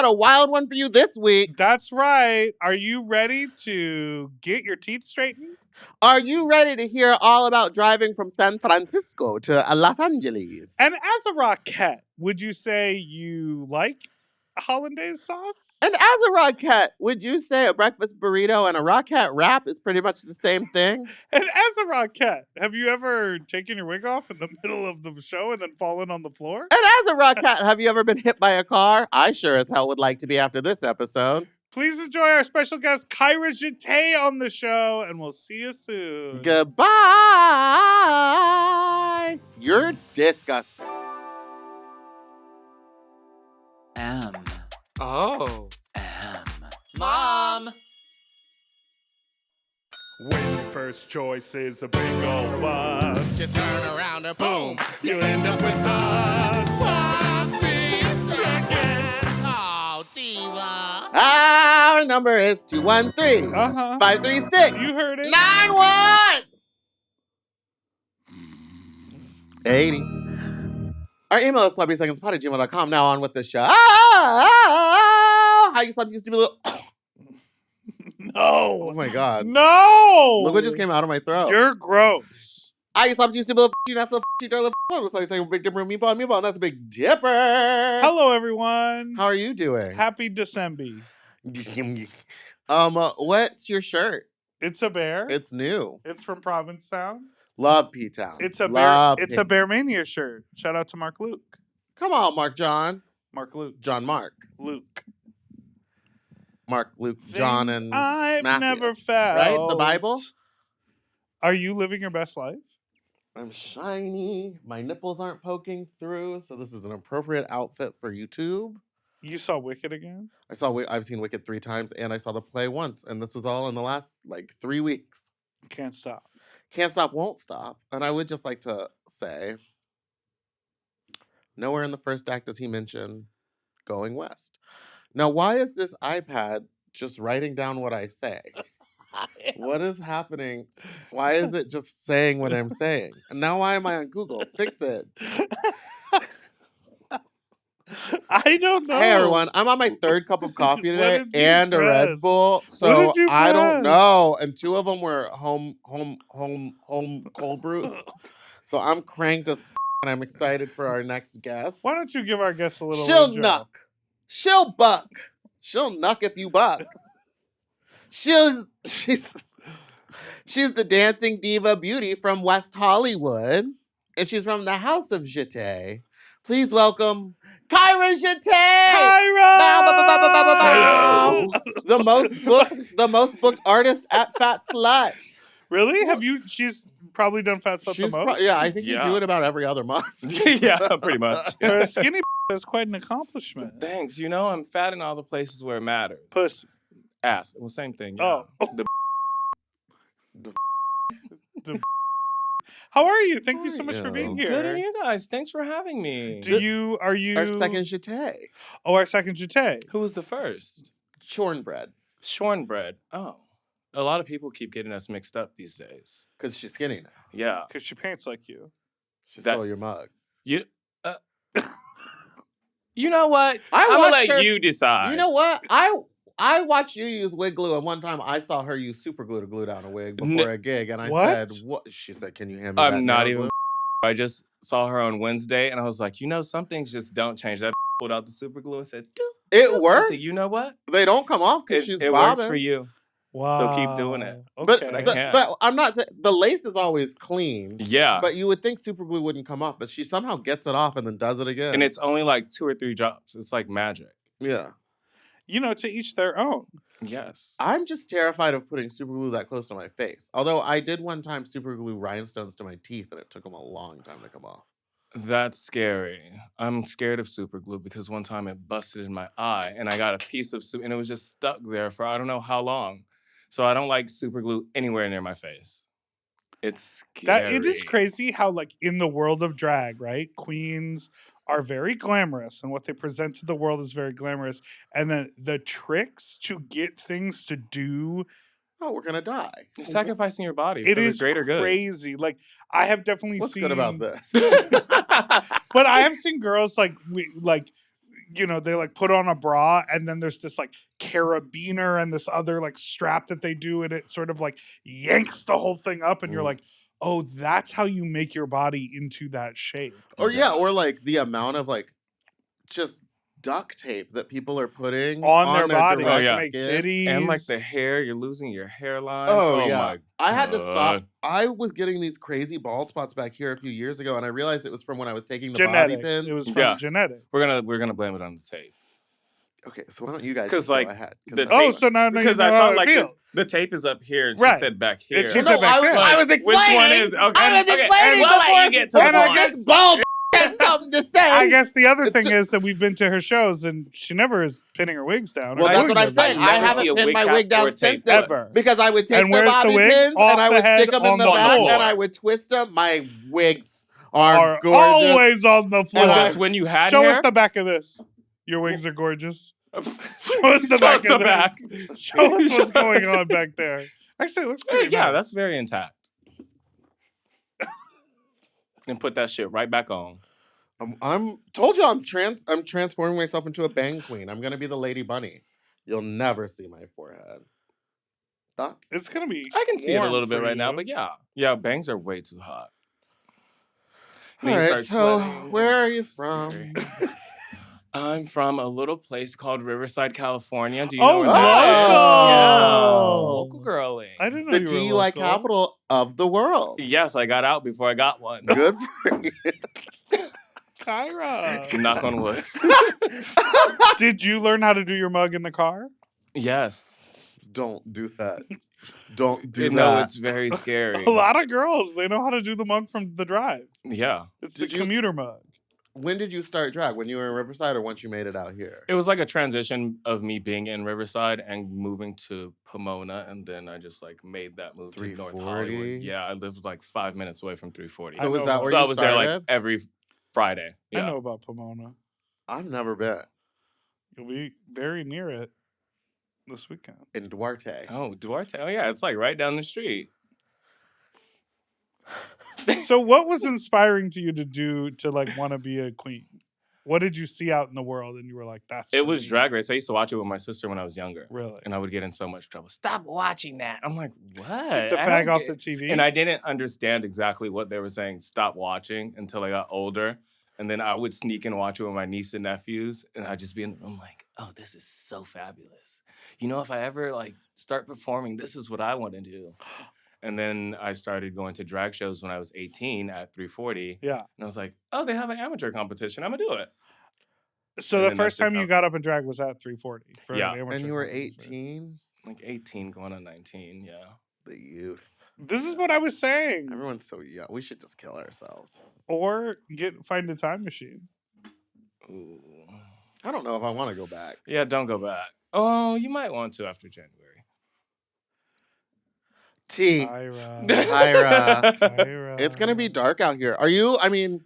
got a wild one for you this week. That's right. Are you ready to get your teeth straightened? Are you ready to hear all about driving from San Francisco to Los Angeles? And as a Rocc-ette, would you say you like hollandaise sauce? And as a Rocc-ette, would you say a breakfast burrito and a Rocc-ette wrap is pretty much the same thing? And as a Rocc-ette, have you ever taken your wig off in the middle of the show and then fallen on the floor? And as a Rocc-ette, have you ever been hit by a car? I sure as hell would like to be after this episode. Please enjoy our special guest, Kyra Jeté, on the show, and we'll see you soon. Goodbye. You're disgusting. Oh. Mom! When your first choice is a big old bus, You turn around and boom, you end up with us. Sloppy seconds. Oh, Diva. Our number is 213-536. You heard it. 80. Our email is sloppysecondspod@gmail.com. Now on with the show. How you sloppy used to be little. No. Oh my God. No. Look what just came out of my throat. You're gross. I used to be little you, not so you, darling. What's like saying Big Dipper and Meatball and Meatball, and that's a Big Dipper. Hello, everyone. How are you doing? Happy December. What's your shirt? It's a bear. It's new. It's from Provincetown. Love P-Town. It's a Love bear. It's a Bear Mania shirt. Shout out to Mark Luke. Come on, Mark John. Mark Luke. John Mark. Luke. Mark, Luke, John, Things and I've Matthew. never felt. Right? The Bible? Are you living your best life? I'm shiny. My nipples aren't poking through, so this is an appropriate outfit for YouTube. You saw Wicked again? I've seen Wicked 3 times, and I saw the play once, and this was all in the last, 3 weeks. Can't stop. Can't stop, won't stop. And I would just like to say, nowhere in the first act does he mention going west. Now, why is this iPad just writing down what I say? What is happening? Why is it just saying what I'm saying? And now why am I on Google? Fix it. I don't know. Hey everyone, I'm on my 3rd cup of coffee today did you and a Red press? Bull. What So did you I don't press? know. And 2 of them were home cold brews. So I'm cranked as and I'm excited for our next guest. Why don't you give our guests a little She'll intro? knuck. She'll buck. She'll knuck if you buck. She's the dancing diva beauty from West Hollywood. And she's from the House of Jeté. Please welcome Kyra Jeté! Kyra! Bow, bow, bow, bow, bow, bow, bow. Hello. The most booked artist at Fat Slut. Really? Have you? She's probably done Fat Stuff the most. Yeah, I think you do Yeah. it about every other month. Yeah, pretty much. For a skinny is quite an accomplishment. Thanks. You know, I'm fat in all the places where it matters. Pussy. Ass. Well, same thing. Yeah. Oh. The How are you? Thank you so much for being here. Good, and you guys. Thanks for having me. Are you Our second Jeté. Oh, our second Jeté. Who was the first? Shornbread. Shornbread. Oh. A lot of people keep getting us mixed up these days. Because she's skinny now. Yeah. Because she paints like you. She stole your mug. You You know what? I I'm gonna watched let her- you decide. You know what? I watched you use wig glue, and one time I saw her use super glue to glue down a wig before a gig, and I What? said, "What?" She said, "Can you hand me that I'm not nail even. glue?" I just saw her on Wednesday, and I was like, some things just don't change. That pulled out the super glue and said, "Doop." It I works. said, you know what? They don't come off because she's It bobbing. works for you. Wow. So keep doing it. But, Okay. I but, can't. but I'm not saying the lace is always clean. Yeah. But you would think super glue wouldn't come off, but she somehow gets it off and then does it again. And it's only like 2 or 3 drops. It's like magic. yeah. You know, to each their own. Yes. I'm just terrified of putting super glue that close to my face. Although I did one time super glue rhinestones to my teeth, and it took them a long time to come off. That's scary. I'm scared of super glue because one time it busted in my eye and I got a piece of and it was just stuck there for I don't know how long. So I don't like super glue anywhere near my face. It's scary. It is crazy how, like, in the world of drag, right? Queens are very glamorous, and what they present to the world is very glamorous. And then the tricks to get things to do, Oh, we're gonna die. You're sacrificing your body it for the is greater good. crazy. Like, I have definitely What's seen good about this? but I have seen girls like you know, they like put on a bra and then there's this like carabiner and this other like strap that they do and it sort of like yanks the whole thing up and you're like, oh, that's how you make your body into that shape. Or or like the amount of like just duct tape that people are putting On their body direct to make skin. titties. And like the hair, you're losing your hairline. Oh, yeah. My I had to stop. God. I was getting these crazy bald spots back here a few years ago, and I realized it was from when I was taking the bobby genetics. pins. It was from Yeah. genetics. We're gonna blame it on the tape. Okay, so why don't you guys 'Cause, just like, go ahead? 'Cause the that's Oh, tape- so now you Because know I how thought it like feels. the tape is up here and Right. she said back And here. she No, said back there. I was explaining. Which one is okay? I was okay, explaining and we'll let before, you get to And I before guess- this bald had something to say. I guess the other thing is that we've been to her shows and she never is pinning her wigs down. Well, or that's doing what I'm those saying. things. I never see haven't a pinned wig my cap wig or down a since tape then. ever. Because I would take And the where's the bobby wig? pins Off and I the would head stick them in on the the back floor. and I would twist them. My wigs are gorgeous. always on the floor. And Was I- this when you had Show hair? us the back of this. Your wigs are gorgeous. Show us the Show back us the of back. this. Show us what's going on back there. Actually, it looks pretty Yeah, nice. that's very intact. And put that shit right back on. I'm told you I'm transforming myself into a bang queen. I'm gonna be the Lady Bunny. You'll never see my forehead. Thoughts? It's gonna be. I can see it a warm little bit for right now, you. but yeah, bangs are way too hot. All Then you right. start So sweating. where are you It's from? scary. I'm from a little place called Riverside, California. Do you Oh, know where that is? local! Yeah, local girlie. I didn't know The you were DUI local. capital of the world. Yes, I got out before I got one. Good for you. Kyra. Knock on wood. Did you learn how to do your mug in the car? Yes. Don't do that. Don't do No, that. it's very scary. A lot of girls, they know how to do the mug from the drive. Yeah. It's Did the you- commuter mug. When did you start drag? When you were in Riverside or once you made it out here? It was like a transition of me being in Riverside and moving to Pomona, and then I just like made that move to North 340? Hollywood. Yeah, I lived like 5 minutes away from 340. I So was know that about- where So you I was there started? like every Friday. I Yeah. know about Pomona. I've never been You'll be very near it this weekend. in Duarte. Oh, Duarte. Oh yeah, it's like right down the street. So what was inspiring to you to like want to be a queen? What did you see out in the world and you were like, that's It for was me? Drag Race. I used to watch it with my sister when I was younger. Really? And I would get in so much trouble. Stop watching that. I'm like, what? Get the I fag don't off get- the TV. And I didn't understand exactly what they were saying, stop watching, until I got older. And then I would sneak and watch it with my niece and nephews. And I'd just be in the room like, oh, this is so fabulous. You know, if I ever like start performing, this is what I want to do. And then I started going to drag shows when I was 18 at 340. Yeah. And I was like, oh, they have an amateur competition. I'm going to do it. So And the then first that's just time you how- got up in drag was at 340. For Yeah. an amateur And you were competition. 18? Like 18 going on 19. Yeah. The youth. This is what I was saying. Everyone's so young. We should just kill ourselves. Or find a time machine. Ooh. I don't know if I want to go back. Yeah, don't go back. Oh, you might want to after January. T. Kyra. Kyra. Kyra. It's gonna be dark out here. Are you? I mean,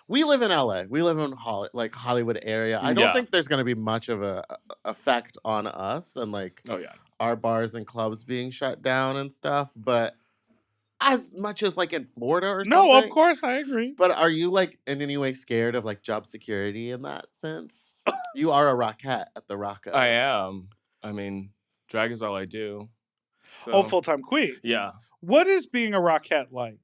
we live in LA. We live in Hollywood area. I don't Yeah. think there's gonna be much of a effect on us and like Oh, yeah. our bars and clubs being shut down and stuff. But as much as like in Florida or something. No, of course, I agree. But are you like in any way scared of like job security in that sense? You are a Rocc-ette at the Rocco. I am. I mean, drag is all I do. So, Oh, full-time queen. Yeah. What is being a Rocc-ette like?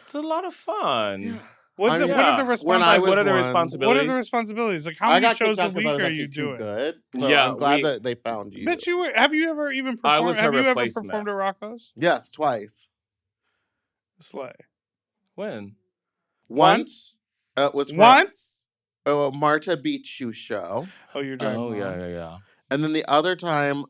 It's a lot of fun. What I are the mean, what are the when responsibilities? I was What are the one- responsibilities? What are the responsibilities? Like how I many got shows kicked a out 'cause I week was are actually you too doing? good. So Yeah, I'm glad we- that they found you. Bet you were. Have you ever even I performed? was her Have you ever replacement. performed at Rocco's? Yes, twice. Slay. When? Once was from Once? a Marta Beach shoe show. Oh, you're drag Oh, mom. yeah. And then the other time,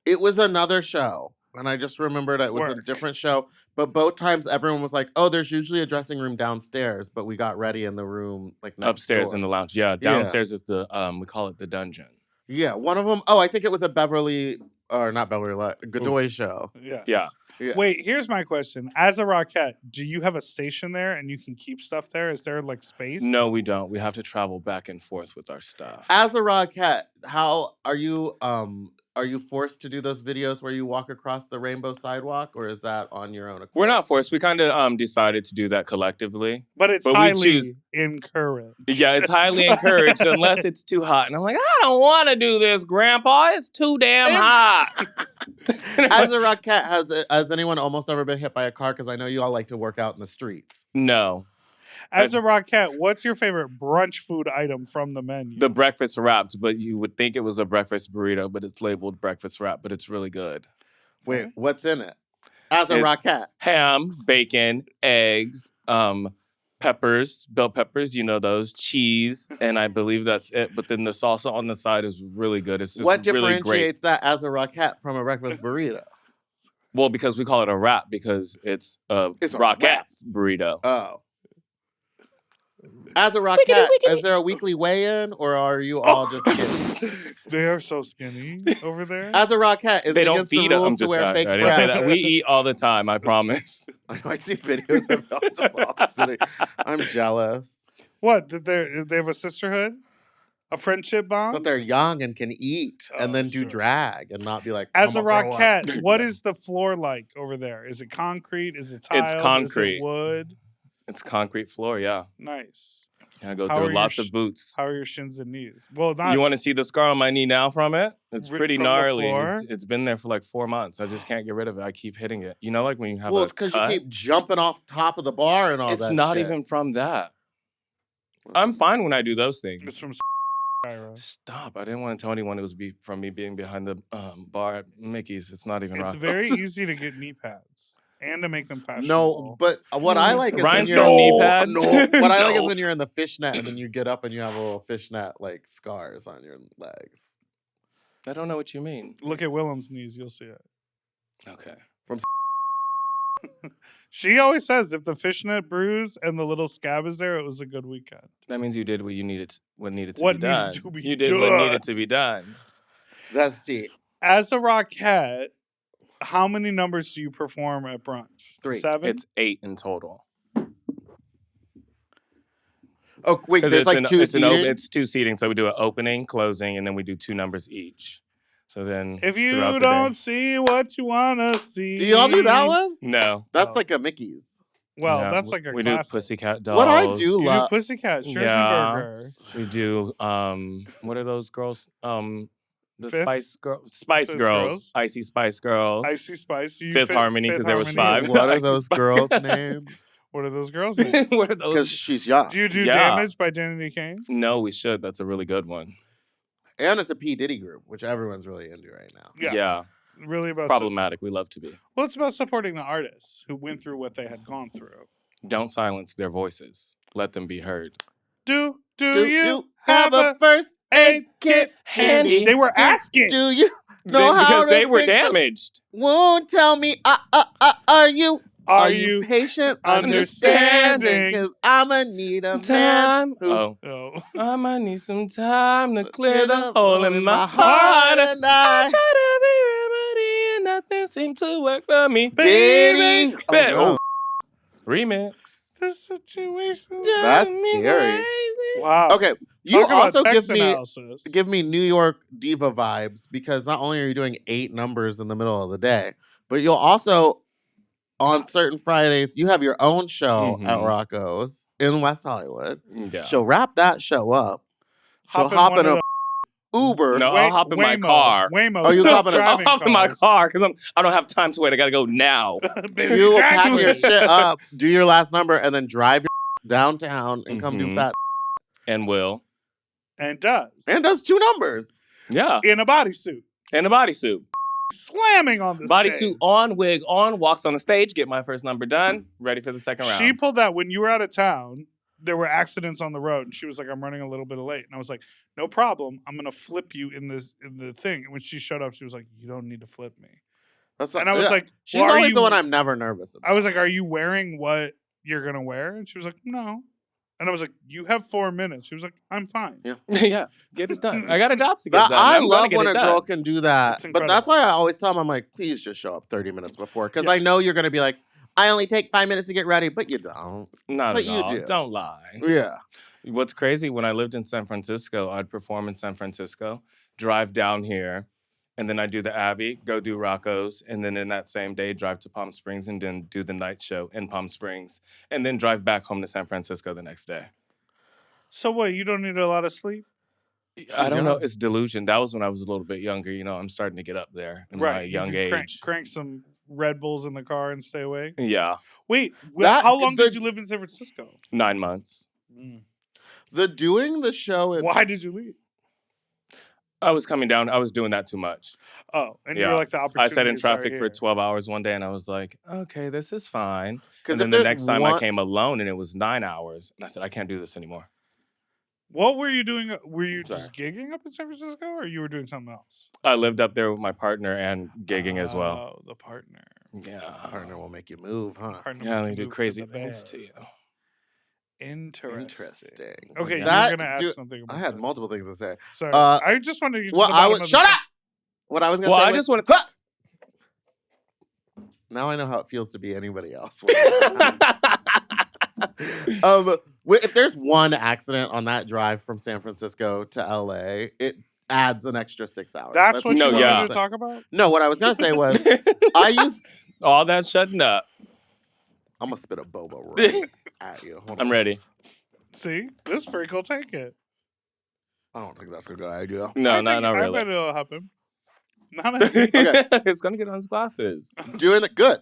it was another show. And I just remembered it was a Work. different show. But both times, everyone was like, oh, there's usually a dressing room downstairs. But we got ready in the room, like next Upstairs door. in the lounge. Yeah, downstairs is the, we call it the dungeon. Yeah, one of them. Oh, I think it was a Beverly, or not Beverly, Godoy show. Yes. Yeah. Yeah. Wait, here's my question. As a Rocc-ette, do you have a station there and you can keep stuff there? Is there like space? No, we don't. We have to travel back and forth with our stuff. As a Rocc-ette, how are you forced to do those videos where you walk across the rainbow sidewalk, or is that on your own accord? We're not forced. We kind of decided to do that collectively. But it's But we highly choose- encouraged. Yeah, it's highly encouraged unless it's too hot. And I'm like, I don't want to do this, Grandpa. It's too damn hot. As a Rocc-ette, has anyone almost ever been hit by a car? Because I know you all like to work out in the streets. No. As a Rocc-ette, what's your favorite brunch food item from the menu? The breakfast wrapped, but you would think it was a breakfast burrito, but it's labeled breakfast wrap, but it's really good. Wait, what's in it? As a It's Rocc-ette. Ham, bacon, eggs, peppers, bell peppers, you know those, cheese, and I believe that's it. But then the salsa on the side is really good. It's just What really great. differentiates that as a Rocc-ette from a breakfast burrito? Well, because we call it a wrap because it's a It's a Rocc-ette's burrito. Oh. As a Rocc-ette, is there a weekly weigh-in, or are you all just skinny? They are so skinny over there. As a Rocc-ette, is They it don't against feed the them. rules I'm to just wear I fake didn't say breasts? that. We eat all the time, I promise. I see videos of y'all just all sitting. I'm jealous. What? Did they have a sisterhood? A friendship bond? But they're young and can eat and Oh, then do sure. drag and not be like, As a "I'm gonna throw up." Rocc-ette, what is the floor like over there? Is it concrete? Is it tile? It's Is concrete. it wood? It's concrete floor, yeah. Nice. I go How are through your lots of boots. How are your shins and knees? Well, not You want to see the scar on my knee now from it? It's Ripped pretty from the gnarly. floor? It's been there for like 4 months. I just can't get rid of it. I keep hitting it. You know, like when you have Well, a it's because you cut? keep jumping off top of the bar and all It's that not shit. even from that. I'm fine when I do those it's things. from Kyra. Stop. I didn't want to tell anyone it was from me being behind the bar at Mickey's. It's not even It's right. very easy to get knee pads and to make them No, fashionable. but what I like is when Rhinestone you're knee pads? No, what I like is No. when you're in the fishnet and then you get up and you have a little fishnet like scars on your legs. I don't know what you mean. Look at Willem's knees, you'll see it. Okay. She always says if the fishnet bruise and the little scab is there, it was a good weekend. That means you did what needed to What be needed done. to be You did what done. needed to be done. That's deep. As a Rocc-ette, how many numbers do you perform at brunch? 3. 7? It's 8 in total. Oh, wait, 'Cause there's it's like an- 2 it's seating? It's 2 seating, so we do an opening, closing, and then we do 2 numbers each. So then, If you throughout the don't day- see what you wanna see. Do y'all do that one? no, That's No. like a Mickey's. Well, No, that's like a we classic. do Pussycat Dolls. What I do You do love- Pussycat, Yeah. Scherzenberger. We do what are those girls? The Fifth? Spice Spice Girls, Girls. Icy Spice Girls, Icy Spice. You Fifth Harmony, 'cause there was Harmony. 5. What are Icy those Spice girls' Girls. names? What are those girls' names? what are Because those? she's young. Do you do Yeah. Damage by Danity Kane? No, we should. That's a really good one. And it's a P. Diddy group, which everyone's really into right now. Yeah. Really about Problematic. We love to be. well, it's about supporting the artists who went through what they had gone through. Don't silence their voices. Let them be heard. Do Do you have a first aid kit handy? They were asking. Do you know how Because to they were fix a damaged. wound? Tell me, are you Are you patient, understanding? understanding? Because I'ma need a man Time. who Oh, Oh. I might need some time to clear clear the hole in my heart. and I I try to be remedy and nothing seemed to work for me. Diddy. Oh, Bet- no. oh. Remix. The situation. That's Drive me scary. crazy. Wow. Okay, you Talk about also text give me analysis. New York diva vibes because not only are you doing 8 numbers in the middle of the day, but you'll also on certain Fridays you have your own show at Mhm. Rocco's in West Hollywood. Yeah. She'll wrap that show up. She'll Hop in hop one in of a Uber. No, I'll hop in my Waymo. car. Waymo. Oh, you hop in a- I'll self-driving hop in my cars. car because I don't have time to wait. I gotta go now. Busy You pack Jacqueline. your shit up, do your last number, and then drive your downtown and come do Mhm. fat. And will. And does. And does 2 numbers. Yeah. In a bodysuit. And a bodysuit. Slamming on the Bodysuit stage. on, wig on, walks on the stage, get my first number done, ready for the second round. She pulled that when you were out of town. There were accidents on the road, and she was like, "I'm running a little bit late." And I was like, "No problem. I'm gonna flip you in the thing." And when she showed up, she was like, "You don't need to flip me." That's And I was like, she's well, are always you- the one I'm never nervous about. I was like, "Are you wearing what you're gonna wear?" And she was like, "No." And I was like, you have 4 minutes. She was like, I'm fine. Yeah. Yeah, get it done. I got a job to get done. I I'm gonna love get when it a done. girl can do that. It's But incredible. that's why I always tell them, I'm like, please just show up 30 minutes before. Because I know Yes. you're going to be like, I only take 5 minutes to get ready. But you don't. Not But at you all. do. Don't lie. Yeah. What's crazy, when I lived in San Francisco, I'd perform in San Francisco, drive down here, and then I'd do the Abbey, go do Rocco's, and then in that same day, drive to Palm Springs and then do the night show in Palm Springs, and then drive back home to San Francisco the next day. So what? You don't need a lot of sleep? I don't know. young. It's delusion. That was when I was a little bit younger. I'm starting to get up there in my You young can age. Crank some Red Bulls in the car and stay awake. Yeah, Wait, That- how long did you live in San Francisco? 9 months. Doing the show. Why did you leave? I was coming down. I was doing that too much. Oh, and you Yeah. were like the opportunity. I sat in traffic for 12 hours one day, and I was like, okay, this is fine. Because And then the next time I came alone, and it was 9 hours, and I said, I can't do this anymore. What were you doing? Were you just gigging up in San Francisco, or you were doing something else? I lived up there with my partner and gigging as well. Oh, the partner. Yeah. Partner will make you move, huh? Partner Yeah, make they you do move to crazy the things bed. to you. Interesting. Interesting. Okay, That- you were gonna ask dude, something. About I had that. multiple things to say. Sorry, Uh, I just wanted you to. Well, I was shut up. What I was gonna Well, say I was, just want to. now I know how it feels to be anybody else. If there's one accident on that drive from San Francisco to LA, it adds an extra 6 hours. That's what No, you yeah. wanted to talk about. No, what I was gonna say was I used. All that shutting up. I'm gonna spit a boba right at you. Hold I'm on. ready. See, this freak will take it. I don't think that's a good idea. No, I not bet really. it'll happen. Not a- It's gonna get on his glasses. Doing it good.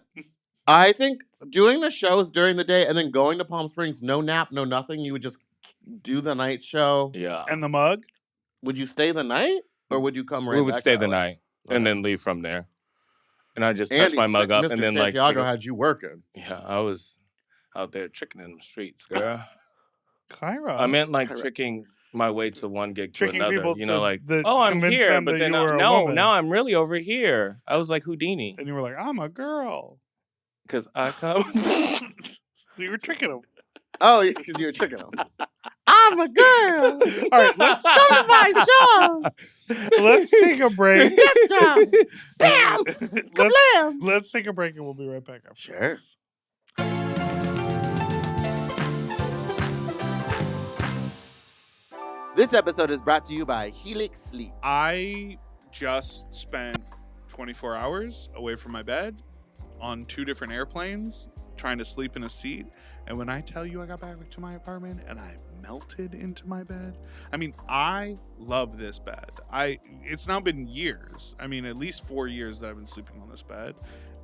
I think doing the shows during the day and then going to Palm Springs, no nap, no nothing. You would just do the night show. Yeah. and the mug. Would you stay the night or would you come right We would back stay to the LA? night and then leave from there. And I just touch Andy, my mug up Mr. and then like. Santiago take a- had you working. Yeah, I was out there tricking in the streets, girl. Kyra. I meant like Kyra. tricking my way to one gig to Tricking another. people to Like, the- oh, I'm convince here, them but that then you were a no, woman. now I'm really over here. I was like Houdini and you were like, I'm a girl. because I come. You were tricking him. Oh, because you were tricking him. I'm a girl. All right, let's Come to my shows. let's take a break. Sam. Let's take a break and we'll be right back after Sure. this. This episode is brought to you by Helix Sleep. I just spent 24 hours away from my bed on 2 different airplanes trying to sleep in a seat. And when I tell you I got back to my apartment and I melted into my bed, I mean, I love this bed. It's now been years. I mean, at least 4 years that I've been sleeping on this bed.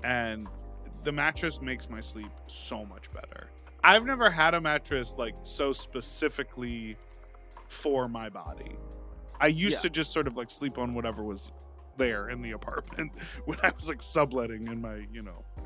And the mattress makes my sleep so much better. I've never had a mattress like so specifically for my body. I used to just sort of like sleep on whatever was there in the apartment when I was like subletting in my,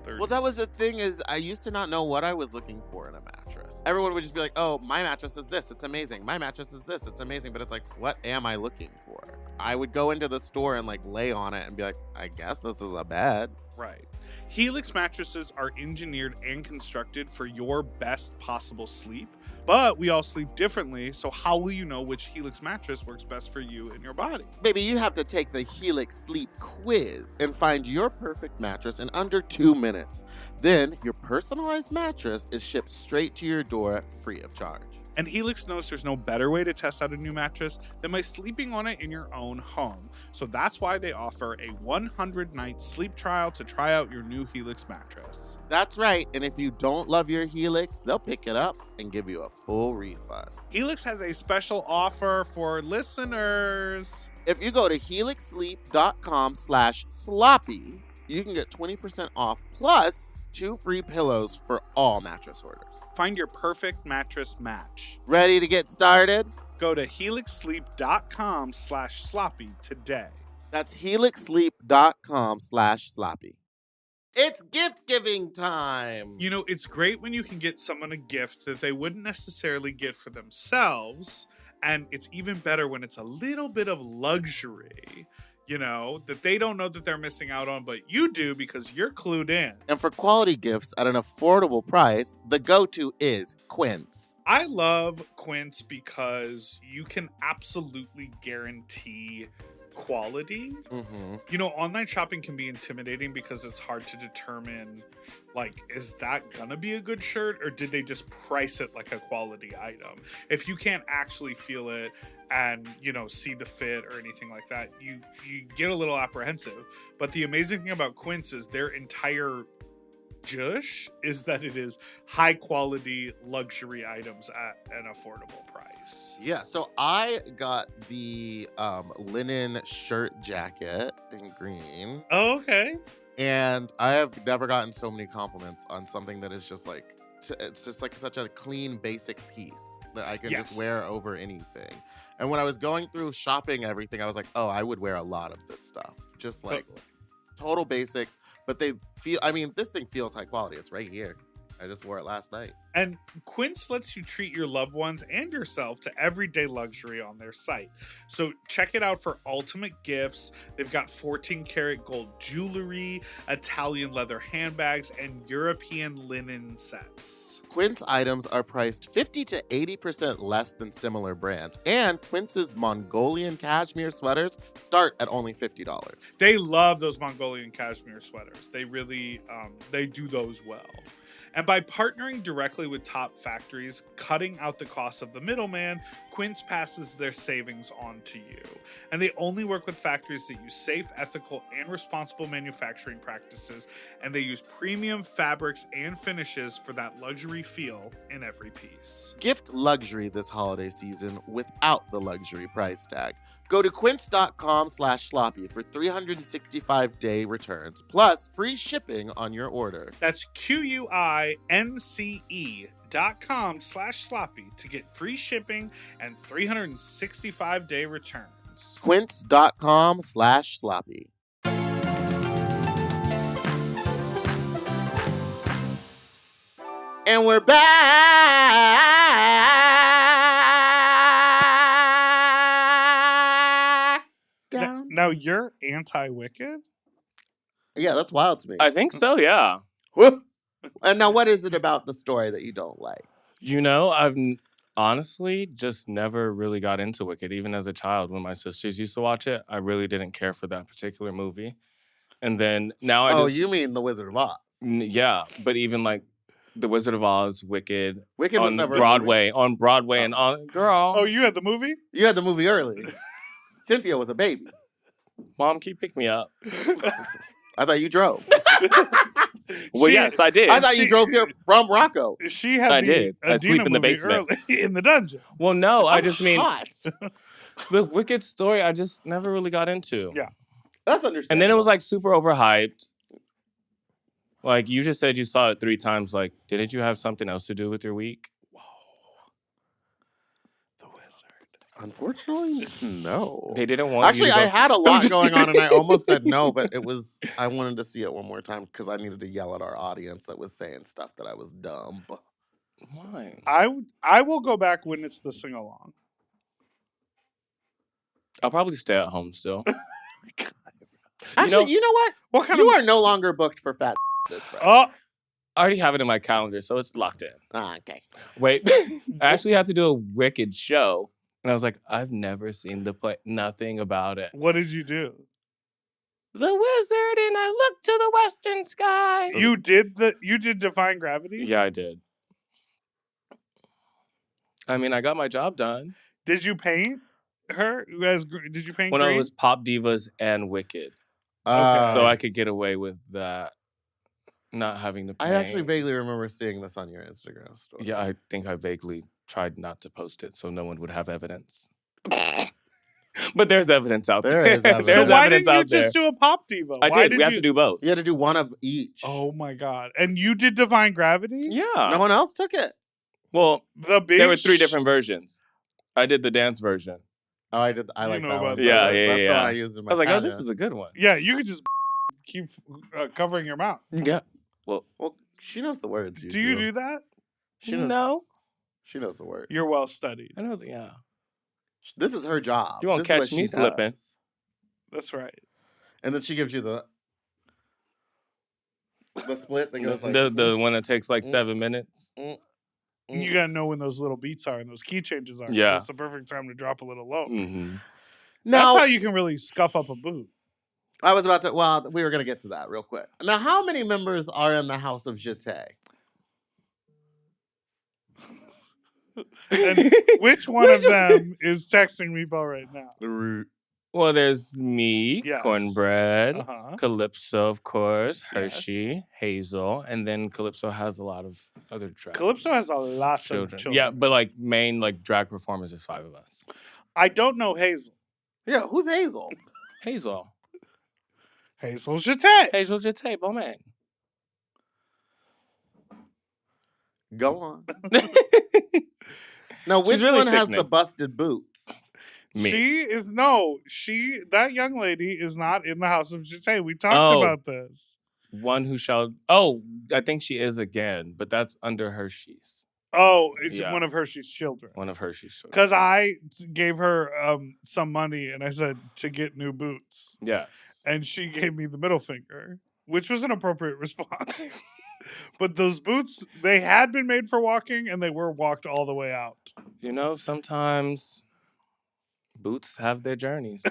30s. Well, that was the thing is I used to not know what I was looking for in a mattress. Everyone would just be like, oh, my mattress is this. It's amazing. My mattress is this. It's amazing. But it's like, what am I looking for? I would go into the store and like lay on it and be like, I guess this is a bed. Right. Helix mattresses are engineered and constructed for your best possible sleep, but we all sleep differently, so how will you know which Helix mattress works best for you and your body? Baby, you have to take the Helix Sleep quiz and find your perfect mattress in under 2 minutes. Then your personalized mattress is shipped straight to your door free of charge. And Helix knows there's no better way to test out a new mattress than by sleeping on it in your own home. So that's why they offer a 100-night sleep trial to try out your new Helix mattress. That's right. And if you don't love your Helix, they'll pick it up and give you a full refund. Helix has a special offer for listeners. If you go to helixsleep.com/sloppy, you can get 20% off plus 2 free pillows for all mattress orders. Find your perfect mattress match. Ready to get started? Go to helixsleep.com/sloppy today. That's helixsleep.com/sloppy. It's gift giving time. You know, it's great when you can get someone a gift that they wouldn't necessarily get for themselves. And it's even better when it's a little bit of luxury, that they don't know that they're missing out on, but you do because you're clued in. And for quality gifts at an affordable price, the go-to is Quint's. I love Quint because you can absolutely guarantee quality. Mm-hmm. You know, online shopping can be intimidating because it's hard to determine, like, is that gonna be a good shirt or did they just price it like a quality item? If you can't actually feel it and, you know, see the fit or anything like that, you get a little apprehensive. But the amazing thing about Quince is their entire jush is that it is high quality luxury items at an affordable price. Yeah, so I got the linen shirt jacket in green, Oh, okay. and I have never gotten so many compliments on something that is just like, it's just like such a clean, basic piece that I can Yes. just wear over anything. And when I was going through shopping everything, I was like, oh, I would wear a lot of this stuff. Just like total basics, but they feel, I mean, this thing feels high quality. It's right here. I just wore it last night. And Quince lets you treat your loved ones and yourself to everyday luxury on their site. So check it out for ultimate gifts. They've got 14 karat gold jewelry, Italian leather handbags, and European linen sets. Quint's items are priced 50 to 80% less than similar brands, and Quince's Mongolian cashmere sweaters start at only $50. They love those Mongolian cashmere sweaters. They really, they do those well. And by partnering directly with top factories, cutting out the cost of the middleman, Quince passes their savings on to you. And they only work with factories that use safe, ethical, and responsible manufacturing practices, and they use premium fabrics and finishes for that luxury feel in every piece. Gift luxury this holiday season without the luxury price tag. Go to quince.com/sloppy for 365-day returns, plus free shipping on your order. That's QUINCE.com/sloppy to get free shipping and 365-day returns. Quince.com/sloppy. And we're back. Down. Now you're anti-Wicked? Yeah, that's wild to me. I think so, yeah. And now, what is it about the story that you don't like? You know, honestly just never really got into Wicked. Even as a child, when my sisters used to watch it, I really didn't care for that particular movie. And then now Oh, you mean The Wizard of Oz? Yeah, but even like The Wizard of Oz, Wicked, Wicked was on never Broadway, and on girl. Oh, you had the movie? You had the movie early. Cynthia was a baby. Mom, can you pick me up? I thought you drove. Well, yes, I did. I thought you drove here from Rocco. She had I the did. I Adina sleep in the movie basement. early, in the dungeon. Well, no, I I'm just mean hot. the Wicked story. I just never really got into. Yeah. That's understandable. And then it was like super overhyped. Like you just said, you saw it 3 times. Like, didn't you have something else to do with your week? Whoa. The Wizard. Unfortunately, no. They didn't want. Actually, you to I go- had a I'm lot just going on, and I kidding. almost said no, but it was. I wanted to see it one more time because I needed to yell at our audience that was saying stuff that I was dumb. Why? I will go back when it's the sing along. I'll probably stay at home still. Actually, you know what? What kind You of are no longer booked for fat this Friday. Oh, I already have it in my calendar, so it's locked in. Okay. Wait, I actually had to do a Wicked show, and I was like, I've never seen the play, nothing about it. what did you do? The wizard, and I looked to the western sky. You did Defying Gravity? Yeah, I did. I mean, I got my job done. Did you paint her? You guys, did you paint When green? it was Pop Divas and Wicked, Okay. so I could get away with that, not having to paint. I actually vaguely remember seeing this on your Instagram story. Yeah, I think I vaguely tried not to post it so no one would have evidence. But there's evidence out there. There is evidence. There's so why evidence didn't you out there. just do a pop diva? I Why did. We had to do both. You had to do one of each. Oh my god! And you did Defying Gravity? Yeah. No one else took it. Well, The big. there were 3 different versions. I did the dance version. Oh, I did. I You like know that about one. that. Yeah, That's the yeah. one I used in my I was like, oh, this pageant. is a good one. Yeah, you could just keep covering your mouth. Yeah. Well, she knows the words. Do you do that? She knows, No. She knows the words. You're well studied. I know. Yeah. This is her job. You won't This is what catch me she slipping. does. That's right. And then she gives you the split that goes like The one that takes like 7 minutes. And you gotta know when those little beats are and those key changes are. Yeah. So it's the perfect time to drop a little low. Mm-hmm. That's Now, how you can really scuff up a boot. I was about to. Well, we were gonna get to that real quick. Now, how many members are in the House of Jeté? And which one of them is texting Meatball right now? Well, there's me, Yes. Cornbread, Uh-huh. Calypso, of course, Hershey, Yes. Hazel, and then Calypso has a lot of other drag Calypso has a lot of children. Yeah, but like main like drag performers is 5 of us. I don't know Hazel. Yeah, who's Hazel? Hazel. Hazel Jeté. Hazel Jeté, bon man. Go on. Now, She's which really one has the sickening. busted boots? Me. That young lady is not in the House of Jeté. We talked about this. One who shall. Oh, I think she is again, but that's under Hershey's. Oh, it's Yeah. one of Hershey's children. One of Hershey's children. Because I gave her some money and I said to get new boots. Yes. And she gave me the middle finger, which was an appropriate response. But those boots, they had been made for walking and they were walked all the way out. You know, sometimes boots have their journeys.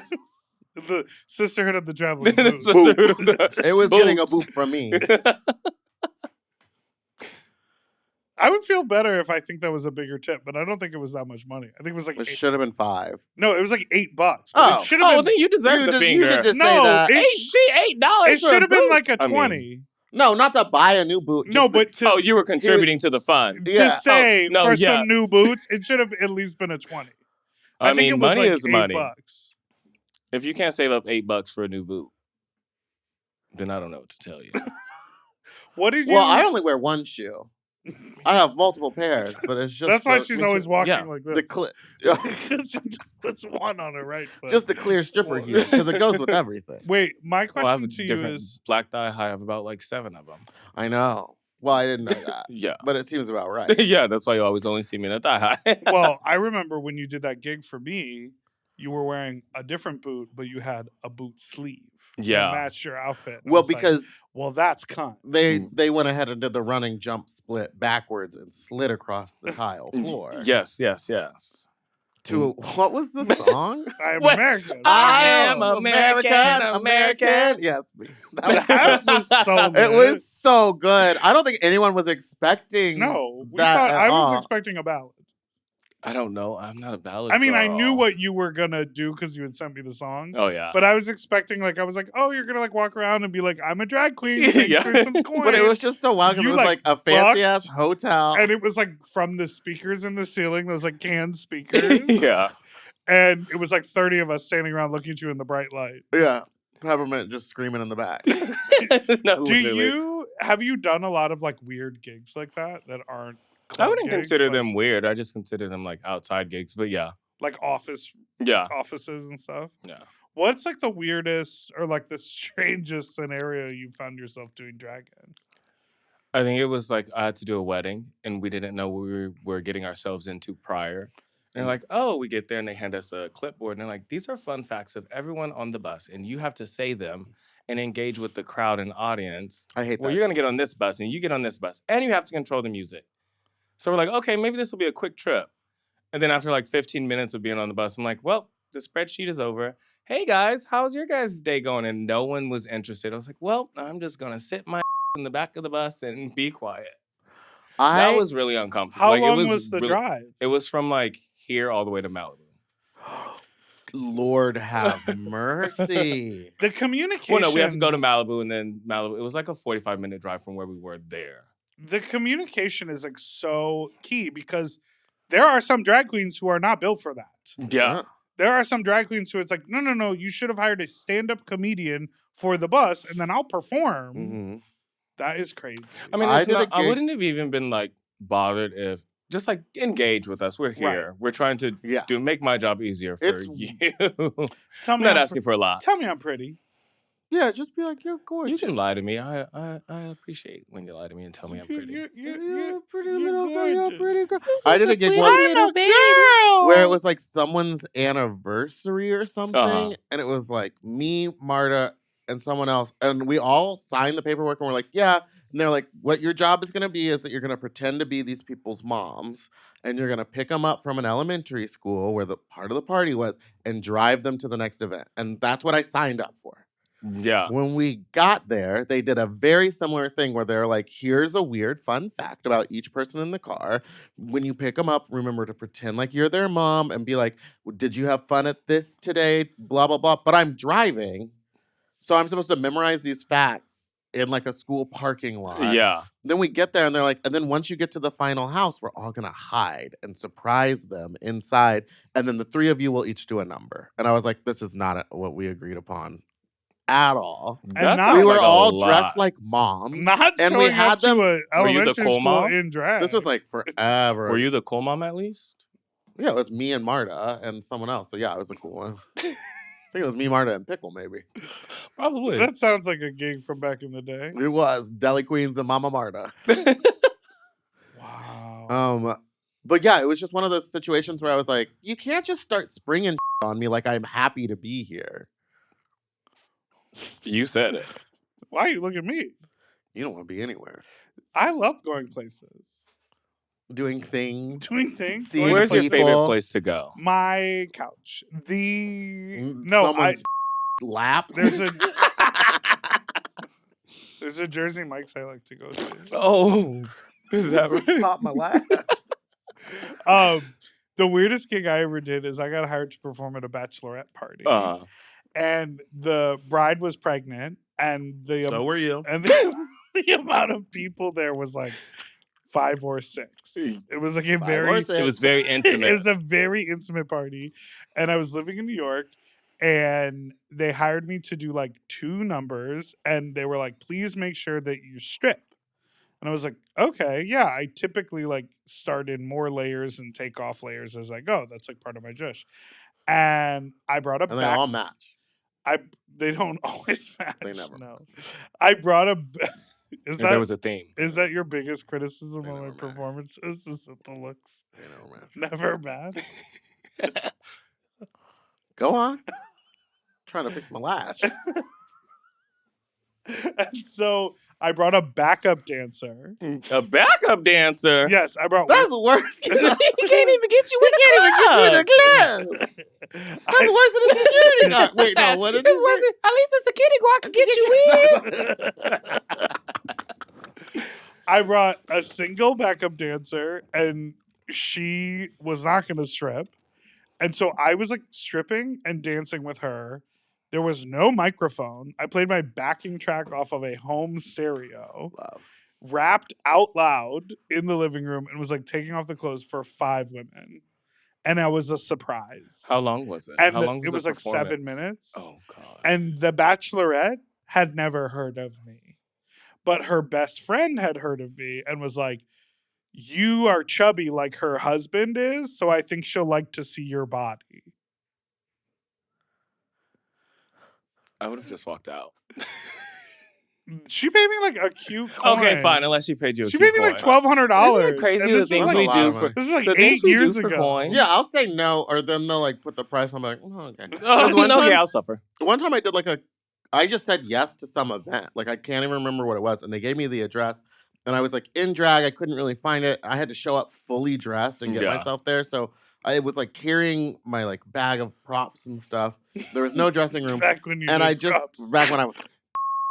The Sisterhood of the Traveling The Boots. Sisterhood of the It was getting a Boots. boot from me. I would feel better if I think that was a bigger tip, but I don't think it was that much money. I think it was like It should have been 5. no, it was like $8. But Oh. it should have Oh, been then you deserve You the just- you finger. could just say no. that. $8. It should have been like a 20 No, not to buy a new boot. no, just but to, Oh, you were contributing to the fund. to Yeah. say no, for yeah. some new boots, it should have at least been a 20. I think mean, it was money like is money. $8. If you can't save up $8 for a new boot, then I don't know what to tell you. What did you? Well, I only wear one shoe. I have multiple pairs, but it's just That's why the, she's always walking yeah. like this. the clear, She just puts one on her right foot. just the clear stripper heel because it goes with everything. Wait, my Well, I have question a to you different is: black dye. I have about like 7 of them. I know. Well, I didn't know that, Yeah. but it seems about right. Yeah, that's why you always only see me in a thigh high. well, I remember when you did that gig for me, you were wearing a different boot, but you had a boot sleeve. Yeah. that matched your outfit. And I Well, was like, because well, that's cunt. they went ahead and did the running jump split backwards and slid across the tile floor. Yes. To what was the song? I am What? American. I am American. American. Yes, That was so good. It was so good. I don't think anyone was expecting. No, we that thought at I was all. expecting a ballad. I don't know. I'm not a ballad. I mean, I knew girl. what you were gonna do because you had sent me the song. Oh yeah. But I was expecting, like, I was like, oh, you're gonna like walk around and be like, I'm a drag queen. Thanks Yeah. for some coin. But it was just so wild because You, it was like, like a fancy ass hotel. and it was like from the speakers in the ceiling, those like canned speakers. yeah. And it was like 30 of us standing around looking at you in the bright light. Yeah. Peppermint just screaming in the back. No, Do literally. have you done a lot of like weird gigs like that aren't I club wouldn't gigs, consider like, them weird. I just consider them like outside gigs. But yeah. like offices and stuff? Yeah. What's like the weirdest or like the strangest scenario you found yourself doing drag in? I think it was like I had to do a wedding and we didn't know what we were getting ourselves into prior. And they're like, oh, we get there and they hand us a clipboard and they're like, these are fun facts of everyone on the bus and you have to say them and engage with the crowd and audience. I hate Well, that. you're going to get on this bus and you get on this bus and you have to control the music. So we're like, okay, maybe this will be a quick trip. And then after like 15 minutes of being on the bus, I'm like, well, the spreadsheet is over. Hey guys, how's your guys' day going? And no one was interested. I was like, well, I'm just going to sit my in the back of the bus and be quiet. That was really uncomfortable. How Like, long it was the really- drive? It was from like here all the way to Malibu. Lord have mercy. The communication. Well, no, we had to go to Malibu and then Malibu. It was like a 45-minute drive from where we were there. The communication is like so key because there are some drag queens who are not built for that. Yeah. There are some drag queens who it's like, no, you should have hired a stand-up comedian for the bus and then I'll perform. Mhm. That is crazy. I mean, I it's did a not, I gig- wouldn't have even been like bothered if just like engage with us. We're here. We're trying to Yeah. make my job easier for It's- you. Tell I'm me not I'm asking for a lot. Tell me I'm pretty. Yeah, just be like, you're You gorgeous. can lie to me. I appreciate when you lie to me and tell me I'm pretty. You're a pretty you're little girl. You're a gorgeous. pretty girl. I did a gig I'm once a girl. where it was like someone's anniversary or something. Uh-huh. And it was like me, Marta, and someone else, and we all signed the paperwork, and we're like, yeah. And they're like, what your job is going to be is that you're going to pretend to be these people's moms, and you're going to pick them up from an elementary school where the part of the party was and drive them to the next event. And that's what I signed up for. Yeah. When we got there, they did a very similar thing where they're like, here's a weird fun fact about each person in the car. When you pick them up, remember to pretend like you're their mom and be like, did you have fun at this today? Blah, blah, blah. But I'm driving, so I'm supposed to memorize these facts in like a school parking lot. Yeah. Then we get there and they're like, and then once you get to the final house, we're all going to hide and surprise them inside. And then the three of you will each do a number. And I was like, this is not what we agreed upon at all. And That We sounds were like a all lot. dressed like moms. Not and showing we had up them. to a Were you the elementary cool school mom? in drag. This was like forever. Were you the cool mom at least? Yeah, it was me and Marta and someone else. So yeah, it was a cool one. I think it was me, Marta, and Pickle, maybe. Probably. That sounds like a gig from back in the day. It was Deli Queens and Mama Marta. Wow. But yeah, it was just one of those situations where I was like, you can't just start springing on me like I'm happy to be here. You said it. Why you look at me? You don't want to be anywhere. I love going places. Doing things. Doing things. See, going Where's your people. favorite place to go? My couch. Someone's lap. There's a Jersey Mike's I like to go to. Oh, is that right? Pop my lap. The weirdest gig I ever did is I got hired to perform at a bachelorette party, and the bride was pregnant, and So were you. and the amount of people there was like 5 or 6. It was like a 5 very or 6. It was very intimate. It was a very intimate party. And I was living in New York, and they hired me to do like 2 numbers, and they were like, please make sure that you strip. And I was like, okay, yeah, I typically like start in more layers and take off layers as I go. That's like part of my jush. And I brought a And they all match. they don't always match. They never. No. I brought a If there was a theme. is that your biggest criticism They of my never match. performances? Is that the looks They never match. never match? Go on. Trying to fix my lash. And so I brought a backup dancer. A backup dancer? Yes, I brought That's worse. He can't even get you We can't even get you in the club. That's worse than a security guard. Wait, no, what did It's you worse say? than, at least a security guard can get you in. I brought a single backup dancer, and she was not going to strip. And so I was like stripping and dancing with her. There was no microphone. I played my backing track off of a home stereo, Love. rapped out loud in the living room, and was like taking off the clothes for 5 women. And I was a surprise. How long was it? And How long was it was the like 7 performance? minutes. Oh, God. And the bachelorette had never heard of me. But her best friend had heard of me and was like, you are chubby like her husband is, so I think she'll like to see your body. I would have just walked out. She paid me like a cute coin. Okay, fine. Unless she paid you a She cute paid me like coin. $1,200. Isn't it crazy And the this was things like, we a lot do of for money. this was like the 8 things we do years for ago. coins? Yeah, I'll say no, or then they'll like put the price. I'm like, oh, okay. Oh, one no, time- yeah, I'll suffer. One time I did like I just said yes to some event. Like I can't even remember what it was. And they gave me the address. And I was like in drag. I couldn't really find it. I had to show up fully dressed and get Yeah. myself there. So I was like carrying my like bag of props and stuff. There was no dressing room. Back when you And did I just, props. back when I was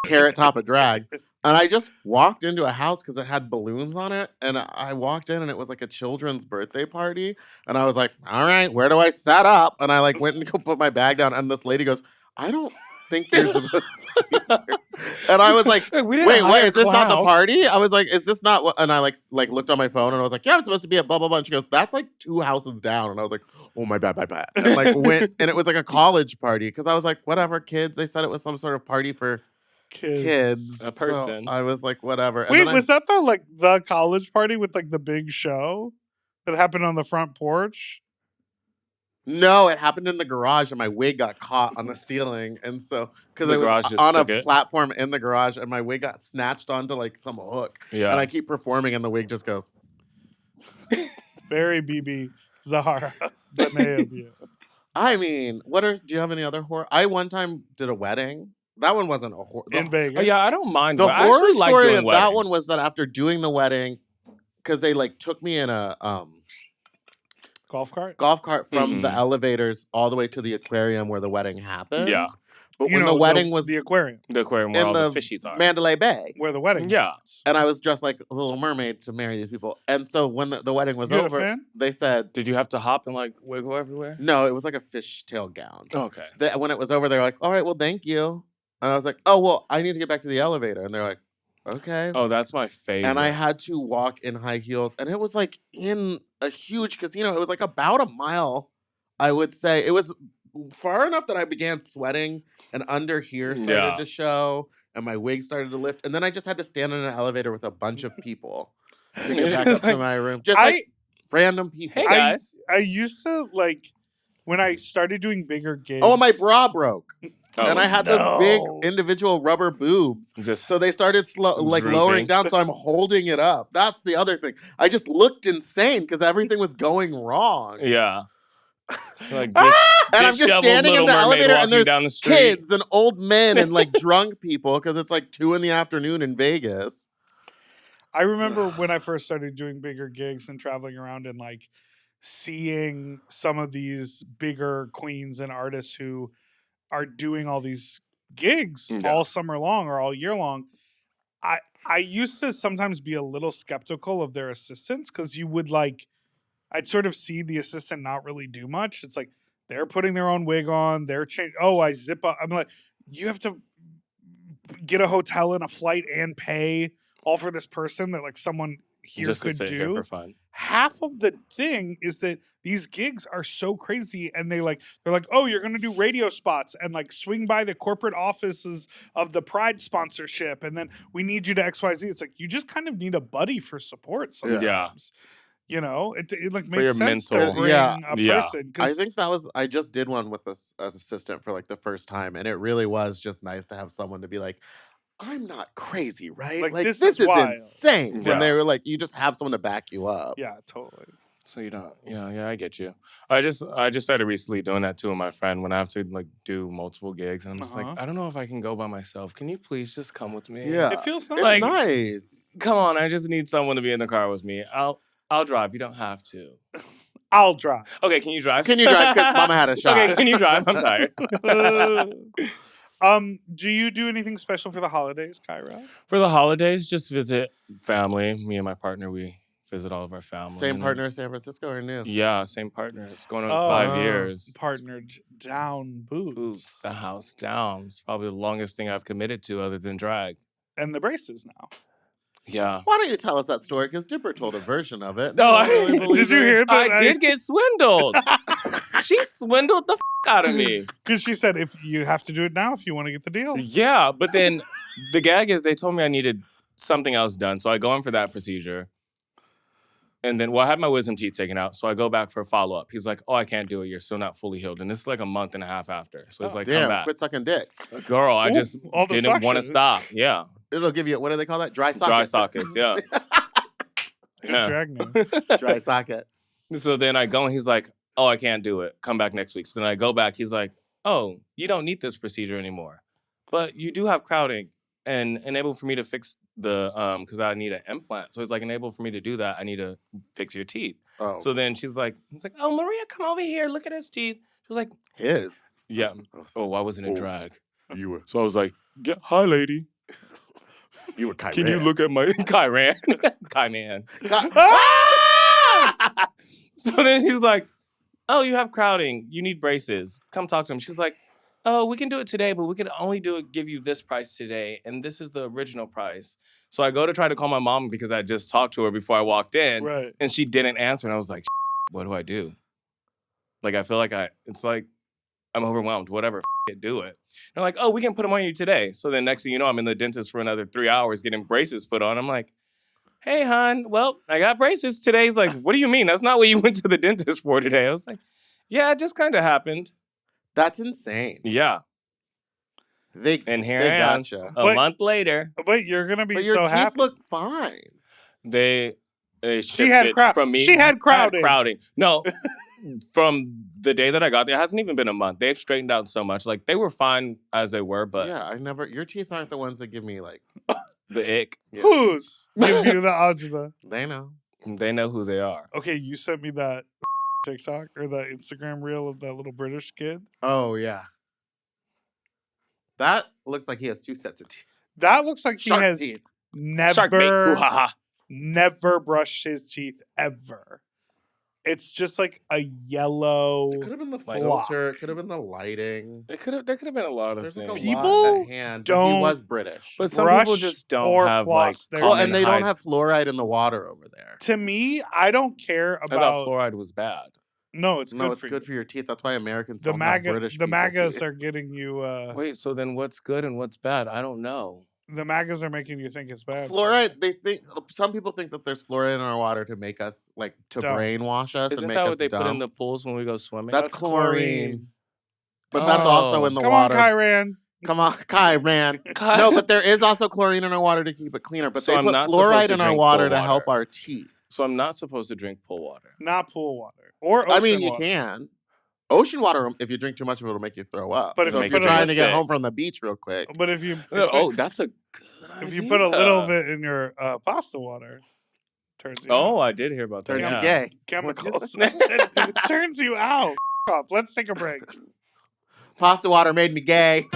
carrot top of drag. And I just walked into a house because it had balloons on it. And I walked in and it was like a children's birthday party. And I was like, all right, where do I set up? And I like went and go put my bag down. And this lady goes, I don't think you're supposed to be here. And I was like, We didn't wait, hire is this not the clown. party? I was like, is this not what? And I like looked on my phone and I was like, yeah, I'm supposed to be at blah, blah, blah. And she goes, that's like 2 houses down. And I was like, oh, my bad. And like went, and it was like a college party. Cause I was like, whatever, kids. They said it was some sort of party for kids. A So person. I was like, whatever. And Wait, then was that the college party with like the big show that happened on the front porch? No, it happened in the garage and my wig got caught on the ceiling. And so, because The it garage was just on a took it? platform in the garage and my wig got snatched onto like some hook. Yeah. And I keep performing and the wig just goes, Very BB Zahara. Benet of you. I mean, do you have any other horror? I one time did a wedding That one wasn't a horror. in Vegas. Oh, yeah, I don't mind. The but I horror actually like story doing of that one weddings. was that after doing the wedding, because they like took me in a Golf cart. golf cart from the Mhm. elevators all the way to the aquarium where the wedding happened. Yeah. But when the wedding was the aquarium The aquarium where in all the the fishies are. Mandalay Bay, where the wedding. Yeah. was. and I was dressed like a little mermaid to marry these people. And so when the wedding was You had a over, fan? they said, Did you have to hop and like wiggle everywhere? no, it was like a fishtail gown. Okay. When it was over, they were like, all right, well, thank you. And I was like, oh, well, I need to get back to the elevator. And they're like, okay. Oh, that's my favorite. And I had to walk in high heels. And it was like in a huge casino. It was like about a mile, I would say. It was far enough that I began sweating and under here started Yeah. to show and my wig started to lift. And then I just had to stand in an elevator with a bunch of people to get back up to my room. Just like random people. Hey guys. I used to like when I started doing bigger gigs. Oh, and my bra broke. Oh, And I had those big individual rubber boobs. just So they started lowering Drooping. down. So I'm holding it up. That's the other thing. I just looked insane because everything was going wrong. yeah. Like And I'm just disheveled standing in Little the Mermaid elevator and walking there's down the street. kids and old men and like drunk people because it's like 2 PM in Vegas. I remember when I first started doing bigger gigs and traveling around and like seeing some of these bigger queens and artists who are doing all these gigs Yeah. all summer long or all year long. I used to sometimes be a little skeptical of their assistants because you would like, I'd sort of see the assistant not really do much. It's like they're putting their own wig on, they're changing. Oh, I zip up. I'm like, you have to get a hotel and a flight and pay all for this person that like someone here just to could sit here do. for fun. Half of the thing is that these gigs are so crazy and they're like, oh, you're going to do radio spots and like swing by the corporate offices of the Pride sponsorship. And then we need you to XYZ. It's like, you just kind of need a buddy for support sometimes. Yeah. You know, it like For your makes sense to mental- bring Yeah. a Yeah. person. I 'cause think I just did one with this assistant for like the first time. And it really was just nice to have someone to be like, I'm not crazy, right? Like, Like this this is is wild. insane. Yeah. And they were like, you just have someone to back you up. yeah, totally. So you don't, yeah, I get you. I just started recently doing that too with my friend when I have to like do multiple gigs, and I'm just Uh-huh. like, I don't know if I can go by myself. Can you please just come with me? Yeah. It feels nice. It's Like- nice. Come on, I just need someone to be in the car with me. I'll drive. You don't have to. I'll drive. Okay, can you drive? Can you drive? Because Mama had a shot. Okay, can you drive? I'm tired. Do you do anything special for the holidays, Kyra? For the holidays, just visit family. Me and my partner, we visit all of our family. Same and then- partner as San Francisco or new? Yeah, same partner. It's going on Oh. 5 years. Partnered down boots. Boots the house down. It's probably the longest thing I've committed to other than drag. And the braces now. Yeah. Why don't you tell us that story? Because Dipper told a version of it. No, I don't really believe Did you her. hear that? I did get swindled. She swindled the out of me. Because she said, if you have to do it now if you want to get the deal. Yeah, but then the gag is they told me I needed something else done. So I go in for that procedure. And then, I had my wisdom teeth taken out. So I go back for a follow-up. He's like, oh, I can't do it. You're still not fully healed. And this is like a month and a half after. So it's like, come Damn, back. quit sucking dick. Girl, I Ooh, just all the didn't want to suction. stop. Yeah. It'll give you, what do they call that? Dry sockets. Dry sockets, yeah. Good Yeah. drag name. Dry socket. So then I go and he's like, oh, I can't do it. Come back next week. So then I go back. He's like, oh, you don't need this procedure anymore. But you do have crowding and enable for me to fix the, because I need an implant. So it's like, enable for me to do that. I need to fix your teeth. Oh, So then he's like, oh, Maria, come over here. Look at his teeth. She was like, his. yeah. Oh, I wasn't in Oh. drag. you were. So I was like, yeah, hi, lady. You were Kyra. Can you look at my Kyran? Kyman. So then he's like, oh, you have crowding. You need braces. Come talk to him. She's like, oh, we can do it today, but we can only give you this price today. And this is the original price. So I go to try to call my mom because I just talked to her before I walked in. Right. And she didn't answer. And I was like, what do I do? Like, I feel like it's like I'm overwhelmed. Whatever, it, do it. And they're like, oh, we can put them on you today. So then next thing you know, I'm in the dentist for another 3 hours getting braces put on. I'm like, hey, hon, well, I got braces today. He's like, what do you mean? That's not what you went to the dentist for today. I was like, yeah, it just kind of happened. That's insane. Yeah. And here They I am gotcha. a But- month later. But you're going to be But your so teeth happy. look fine. They She had shifted crowd- from me. she had crowding. crowding. No, from the day that I got there, it hasn't even been a month. They've straightened out so much. Like, they were fine as they were, but yeah, your teeth aren't the ones that give me like, the ick, yeah. Who's give you the agita? They know. they know who they are. Okay, you sent me that TikTok or the Instagram reel of that little British kid. Oh, yeah. That looks like he has 2 sets of teeth. That looks like he Shark has teeth. Shark bait. Hoo-ha-ha. never brushed his teeth ever. It's just like a yellow. It could have been the block. filter. It could have been the lighting. There could have been a lot of There's like things. a People lot at hand. But he don't was British. But some people brush just don't or have floss like their Well, common and they don't hygiene. have fluoride in the water over there. To me, I don't care I thought about. fluoride was bad. No, it's No, good it's for good you. for your teeth. That's why Americans The don't have MAGA, British the people MAGAs teeth. are getting you. Wait, so then what's good and what's bad? I don't know. The MAGAs are making you think it's bad. Fluoride, some people think that there's fluoride in our water to make us, like, to Dumb. brainwash us Isn't and make that us what they dumb. put in the pools when we go swimming? That's chlorine. But Oh. that's also in the Come water. on, Kyran. Come on, Kai, man. No, but there is also chlorine in our water to keep it cleaner. But So they I'm put not supposed fluoride to in our drink water pool to help water. our teeth. So I'm not supposed to drink pool water. Not pool water or ocean I mean, you water. can. Ocean water, if you drink too much of it, will make you throw up. But if so you if you're put it trying in to get sick. home from the beach real quick, But if you Oh, that's a good idea. if you put a little bit in your pasta water, turns you Oh, out. I did hear about that. turns Yeah. you gay. Chemicals. It turns you out. Off. Let's take a break. Pasta water made me gay.